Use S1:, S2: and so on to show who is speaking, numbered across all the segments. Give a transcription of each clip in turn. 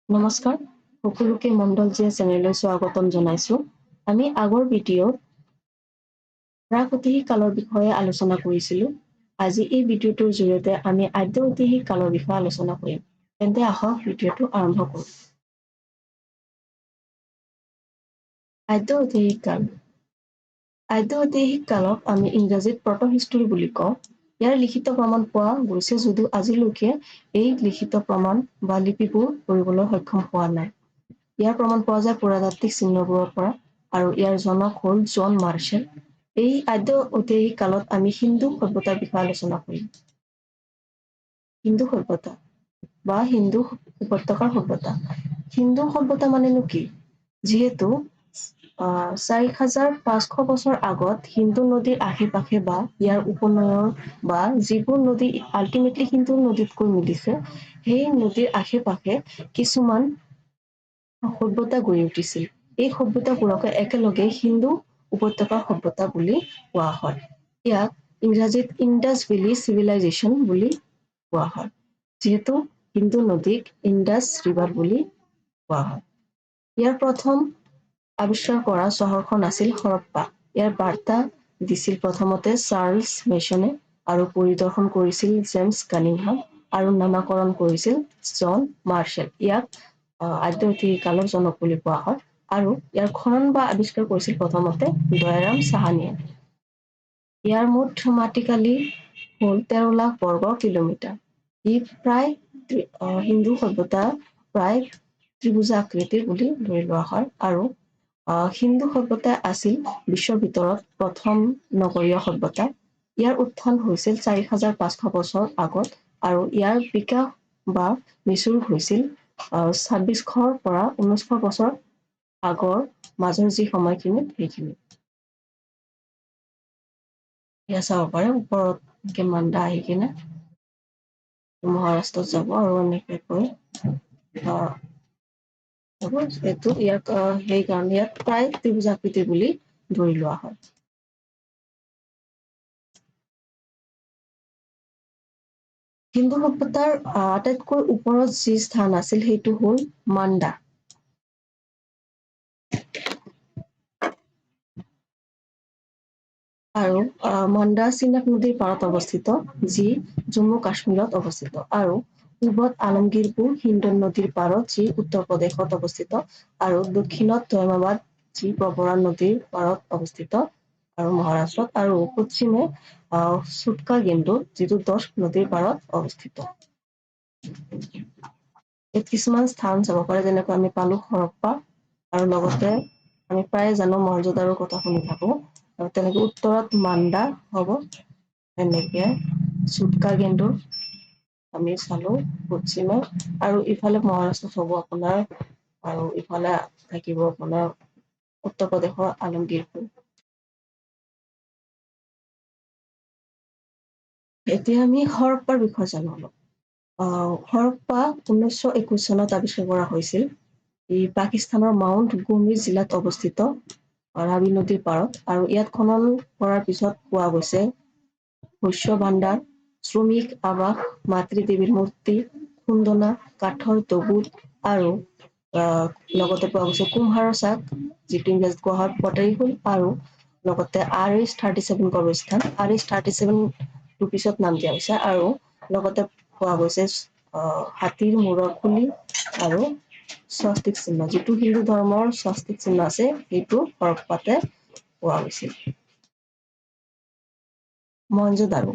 S1: নমস্কাৰ, সকলোকে মণ্ডল জিয়া চেনেললৈ স্বাগতম জনাইছো। আমি আগৰ ভিডিঅ'ত প্ৰাক-ঐতিহাসিক কালৰ বিষয়ে আলোচনা কৰিছিলো। আজি এই ভিডিঅ'টোৰ জৰিয়তে আমি আদ্য-ঐতিহাসিক কালৰ বিষয়ে আলোচনা কৰিম। তেন্তে আহক ভিডিঅ'টো আৰম্ভ কৰোঁ। আদ্য-ঐতিহাসিক কাল। আদ্য-ঐতিহাসিক কালক আমি ইংৰাজীত প্ৰট' বুলি কওঁ। ইয়াৰ লিখিত প্ৰমাণ পোৱা গৈছে যদিও আজিলৈকে এই লিখিত প্ৰমাণ বা লিপিবোৰ কৰিবলৈ সক্ষম হোৱা নাই। ইয়াৰ প্ৰমাণ পোৱা যায় পুৰাতাত্ত্বিক চিহ্নবোৰৰ পৰা আৰু ইয়াৰ জনক হ'ল জন মাৰ্শ্বেল। এই আদ্য-ঐতিহাসিক কালত আমি সিন্ধু সভ্যতাৰ বিষয়ে আলোচনা কৰিম। সিন্ধু সভ্যতা বা সিন্ধু উপত্যকাৰ সভ্যতা। সিন্ধু সভ্যতা মানেনো কি? যিহেতু ৪,৫০০ বছৰ আগত সিন্ধু নদীৰ আশে-পাশে বা ইয়াৰ উপনয়ৰ বা যিবোৰ নদী আল্টিমেটলি সিন্ধু নদীতকৈ মিলিছে, সেই নদীৰ আশে-পাশে কিছুমান সভ্যতা গঢ়ি উঠিছিল। এই সভ্যতাবোৰকে একেলগে সিন্ধু উপত্যকা সভ্যতা বুলি কোৱা হয়। ইয়াক ইংৰাজীত ইণ্ডাছ ভেলী চিভিলাইজেশ্যন বুলি কোৱা হয়। যিহেতু সিন্ধু নদীক ইণ্ডাছ ৰিভাৰ বুলি কোৱা হয়। ইয়াৰ প্ৰথম আৱিষ্কাৰ কৰা চহৰখন আছিল হৰপ্পা। ইয়াৰ বাৰ্তা দিছিল প্ৰথমতে চাৰ্লছ মেচনে আৰু পৰিদৰ্শন কৰিছিল জেমছ কানিংহাম আৰু নামাকৰণ কৰিছিল জন মাৰ্শ্বেল। ইয়াক আদ্য-ঐতিহাসিক কালৰ জনক বুলি কোৱা হয় আৰু ইয়াৰ খনন বা আৱিষ্কাৰ কৰিছিল প্ৰথমতে দয়াৰাম সাহানীয়ে। ইয়াৰ মুঠ মাটিকালি হ'ল ১৩ লাখ বৰ্গ কিলোমিটাৰ। ই প্ৰায় হিন্দু সভ্যতা প্ৰায় ত্ৰিভুজা আকৃতিৰ বুলি ধৰি লোৱা হয় আৰু সিন্ধু সভ্যতা আছিল বিশ্বৰ ভিতৰত প্ৰথম নগৰীয় সভ্যতা। ইয়াৰ উত্থান হৈছিল ৪,৫০০ বছৰ আগত আৰু ইয়াৰ বিকাশ বা মিচুৰ হৈছিল ২৬০০ পৰা ১৯০০ বছৰ আগৰ মাজৰ যি সময়খিনিত সেইখিনি। এয়া চাব পাৰে ওপৰত মাণ্ডা আহি কিনে মহাৰাষ্ট্ৰত যাব আৰু এনেকে কৈ হ'ব এইটো ইয়াক সেইকাৰণে ইয়াক প্ৰায় ত্ৰিভুজাকৃতি বুলি ধৰি লোৱা হয়। সিন্ধু সভ্যতাৰ আটাইতকৈ ওপৰত যি স্থান আছিল সেইটো হ'ল মাণ্ডা। আৰু মাণ্ডা চিনাব নদীৰ পাৰত অৱস্থিত, যি জম্মু কাশ্মীৰত অৱস্থিত আৰু পূবত আলমগীৰপুৰ হিন্দু নদীৰ পাৰত, যি উত্তৰ প্ৰদেশত অৱস্থিত আৰু দক্ষিণত ধৰ্মাবাদ, যি প্ৰবৰা নদীৰ পাৰত অৱস্থিত আৰু মহাৰাষ্ট্ৰত আৰু পশ্চিমে চুটকা গেণ্ডু, যিটো দশ নদীৰ পাৰত অৱস্থিত। ইয়াত কিছুমান স্থান চাব পাৰে, যেনেকৈ আমি পালো হৰপ্পা আৰু লগতে আমি প্ৰায় জানো মহেঞ্জোদাৰোৰ কথা শুনি থাকো আৰু তেনেকে উত্তৰত মাণ্ডা হব, এনেকে চুটকা গেণ্ডু আমি চালো পশ্চিমে আৰু ইফালে মহাৰাষ্ট্ৰত হব আপোনাৰ আৰু ইফালে থাকিব আপোনাৰ উত্তৰ প্ৰদেশৰ আলমগীৰপুৰ। এতিয়া আমি হৰপ্পাৰ বিষয়ে জানো অলপ। হৰপ্পা ১৯২১ চনত আৱিষ্কাৰ কৰা হৈছিল। ই পাকিস্তানৰ মাউণ্ট গুমৰি জিলাত অৱস্থিত। ৰাবি নদীৰ পাৰত আৰু ইয়াত খনন কৰাৰ পিছত পোৱা গৈছে শস্য ভাণ্ডাৰ, শ্ৰমিক আৱাস, মাতৃ দেৱীৰ মূৰ্তি, খুন্দনা, কাঠৰ তবুট আৰু লগতে পোৱা গৈছে কুম্ভাৰৰ চাক, যিটো ইংৰাজীত কোৱা হয় পটাৰী খোল আৰু লগতে RH-37 কবৰস্থান, RH-37 পিছত নাম দিয়া হৈছে আৰু লগতে পোৱা গৈছে হাতীৰ মূৰৰ খুলি আৰু স্বস্তিক চিহ্ন, যিটো হিন্দু ধৰ্মৰ স্বস্তিক চিহ্ন আছে সেইটো হৰপ্পাতে পোৱা গৈছিল। মহেঞ্জোদাৰো।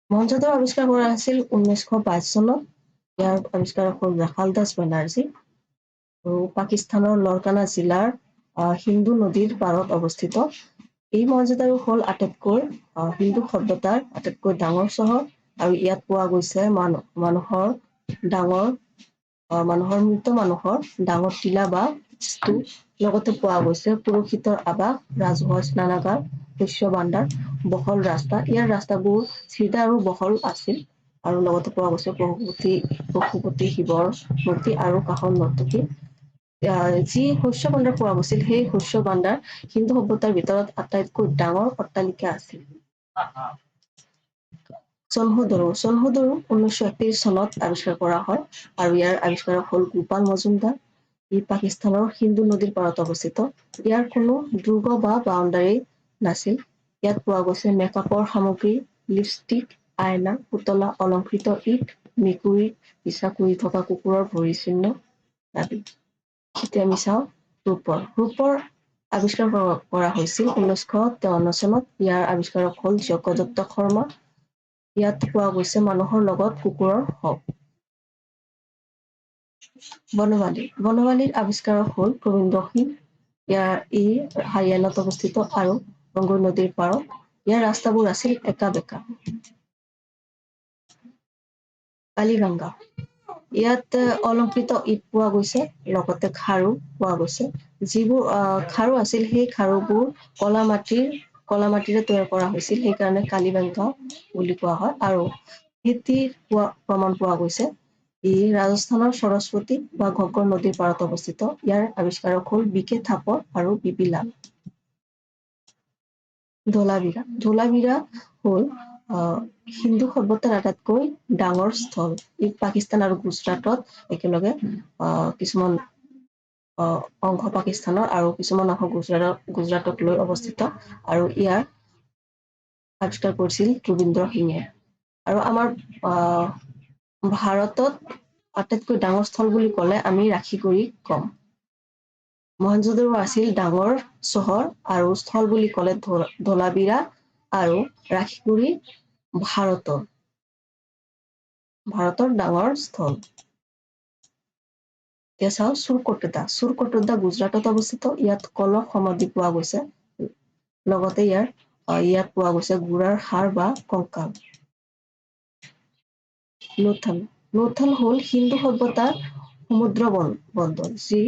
S1: মহেঞ্জোদাৰো আৱিষ্কাৰ কৰা হৈছিল ১৯২২ চনত। ইয়াৰ আৱিষ্কাৰক হ'ল ৰাখাল দাস বেনাৰ্জী। আৰু পাকিস্তানৰ লৰকানা জিলাৰ সিন্ধু নদীৰ পাৰত অৱস্থিত। এই মহেঞ্জোদাৰো হ'ল আটাইতকৈ হিন্দু সভ্যতাৰ আটাইতকৈ ডাঙৰ চহৰ আৰু ইয়াত পোৱা গৈছে মৃত মানুহৰ ডাঙৰ টিলা বা স্তূপ, লগতে পোৱা গৈছে পুৰোহিতৰ আৱাস, ৰাজহুৱা স্নানাগাৰ, শস্য ভাণ্ডাৰ, বহল ৰাস্তা, ইয়াৰ ৰাস্তাবোৰ চিধা আৰু বহল আছিল। আৰু লগতে পোৱা গৈছে পশুপতি শিৱৰ মূৰ্তি আৰু কাষৰ নৰ্তকী। যি শস্য ভাণ্ডাৰ পোৱা গৈছিল, সেই শস্য ভাণ্ডাৰ সিন্ধু সভ্যতাৰ ভিতৰত আটাইতকৈ ডাঙৰ অট্টালিকা আছিল। চনহুদৰো 1931 চনত আৱিষ্কাৰ কৰা হয় আৰু ইয়াৰ আৱিষ্কাৰক হ'ল গোপাল মজুমদাৰ। ই পাকিস্তানৰ সিন্ধু নদীৰ পাৰত অৱস্থিত। ইয়াৰ কোনো দুৰ্গ বা বাউণ্ডাৰী নাছিল। ইয়াত পোৱা গৈছে মেকআপৰ সামগ্ৰী, লিপষ্টিক, আইনা, পুতলা, অলংকৃত ইট, মেকুৰী পিছা কৰি থকা কুকুৰৰ ভৰি চিহ্ন আদি। এতিয়া আমি চাওঁ ৰূপৰ আৱিষ্কাৰ কৰা হৈছিল 1953 চনত। ইয়াৰ আৱিষ্কাৰক হ'ল যজ্ঞদত্ত শৰ্মা। ইয়াত পোৱা গৈছে মানুহৰ লগত কুকুৰৰ শৱ। বনমালীৰ আৱিষ্কাৰক হ'ল গোবিন্দ সিং। হাৰিয়ানাত অৱস্থিত আৰু ৰংগৈ নদীৰ পাৰত। ইয়াৰ ৰাস্তাবোৰ আছিল একা বেঁকা। কালিগংগা। ইয়াত অলংকৃত ইট পোৱা গৈছে, লগতে খাৰু পোৱা গৈছে। যিবোৰ খাৰু আছিল সেই খাৰুবোৰ কলা মাটিৰে তৈয়াৰ কৰা হৈছিল, সেইকাৰণে কালিগংগা বুলি কোৱা হয়। আৰু খেতিৰ প্ৰমাণ পোৱা গৈছে। ই ৰাজস্থানৰ সৰস্বতী বা ঘগৰ নদীৰ পাৰত অৱস্থিত। ইয়াৰ আৱিষ্কাৰক হ'ল বি কে থাপৰ আৰু বিবি লাল। ধোলাবিৰা হ'ল সিন্ধু সভ্যতাৰ আটাইতকৈ ডাঙৰ স্থল। ই পাকিস্তান আৰু গুজৰাটত একেলগে কিছুমান অংশ পাকিস্তানৰ আৰু কিছুমান অংশ গুজৰাটক লৈ অৱস্থিত। আৰু ইয়াৰ আৱিষ্কাৰ কৰিছিল ৰবীন্দ্ৰ সিঙে। আৰু আমাৰ ভাৰতত আটাইতকৈ ডাঙৰ স্থল বুলি ক'লে আমি ৰাখি গঢ়ি কম। মহেঞ্জোদাৰো আছিল ডাঙৰ চহৰ আৰু স্থল বুলি ক'লে ধোলাবিৰা আৰু ৰাখিগুৰি ভাৰতৰ ডাঙৰ স্থল। এতিয়া চাওঁ চুৰকটেটা গুজৰাটত অৱস্থিত। ইয়াত কলহ সমাধি পোৱা গৈছে। লগতে ইয়াত পোৱা গৈছে ঘোঁৰাৰ সাৰ বা কংকাল। নৌথাল হ'ল সিন্ধু সভ্যতাৰ সমুদ্ৰ বন্দৰ, যি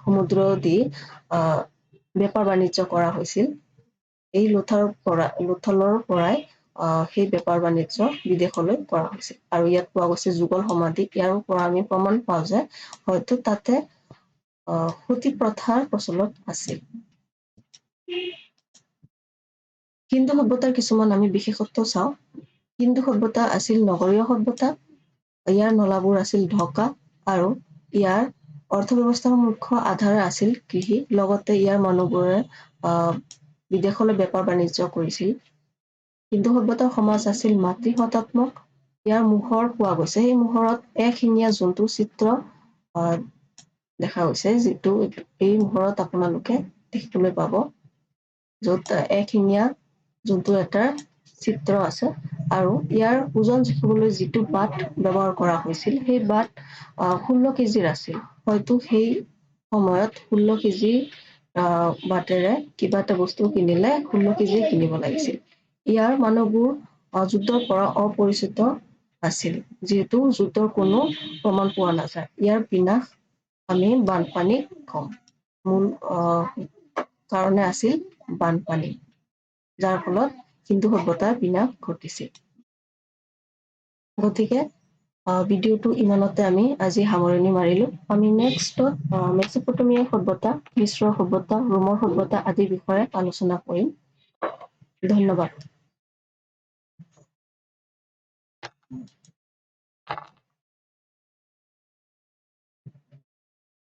S1: সমুদ্ৰদি বেপাৰ বাণিজ্য কৰা হৈছিল। এই লোথালৰ পৰাই সেই বেপাৰ বাণিজ্য বিদেশলৈ কৰা হৈছিল। আৰু ইয়াত পোৱা গৈছে যুগল সমাধি। ইয়াৰ পৰা আমি প্ৰমাণ পাওঁ যে হয়তো তাতে সতী প্ৰথাৰ প্ৰচলন আছিল। সিন্ধু সভ্যতাৰ কিছুমান আমি বিশেষত্ব চাওঁ। সিন্ধু সভ্যতা আছিল নগৰীয় সভ্যতা। ইয়াৰ নলাবোৰ আছিল ঢকা আৰু ইয়াৰ অৰ্থব্যৱস্থাৰ মুখ্য আধাৰ আছিল কৃষি। লগতে ইয়াৰ মানুহবোৰে বিদেশলৈ বেপাৰ বাণিজ্য কৰিছিল। সিন্ধু সভ্যতাৰ সমাজ আছিল মাতৃ শতাত্মক। ইয়াৰ মোহৰ পোৱা গৈছে। সেই মোহৰত এশিঙীয়া জন্তুৰ চিত্ৰ দেখা গৈছে, যিটো এই মোহৰত আপোনালোকে দেখিবলৈ পাব। য'ত এশিঙীয়া জন্তু এটাৰ চিত্ৰ আছে। আৰু ইয়াৰ ওজন জুখিবলৈ যিটো বাট ব্যৱহাৰ কৰা হৈছিল, সেই বাট 16 কেজিৰ আছিল। হয়তো সেই সময়ত 16 কেজি বাটেৰে কিবা এটা বস্তু কিনিলে 16 কেজি কিনিব লাগিছিল। ইয়াৰ মানুহবোৰ যুদ্ধৰ পৰা অপৰিচিত আছিল, যিহেতু যুদ্ধৰ কোনো প্ৰমাণ পোৱা নাযায়। ইয়াৰ বিনাশ আমি বানপানীক কম। মূল কাৰণে আছিল বানপানী। যাৰ ফলত সিন্ধু সভ্যতাৰ বিনাশ ঘটিছিল। গতিকে ভিডিঅ'টো ইমানতে আমি আজি সামৰণি মাৰিলো। আমি নেক্সটত মেচপটমিয়া সভ্যতা, মিশ্ৰ সভ্যতা, ৰোমৰ সভ্যতা আদিৰ বিষয়ে আলোচনা কৰিম। ধন্যবাদ।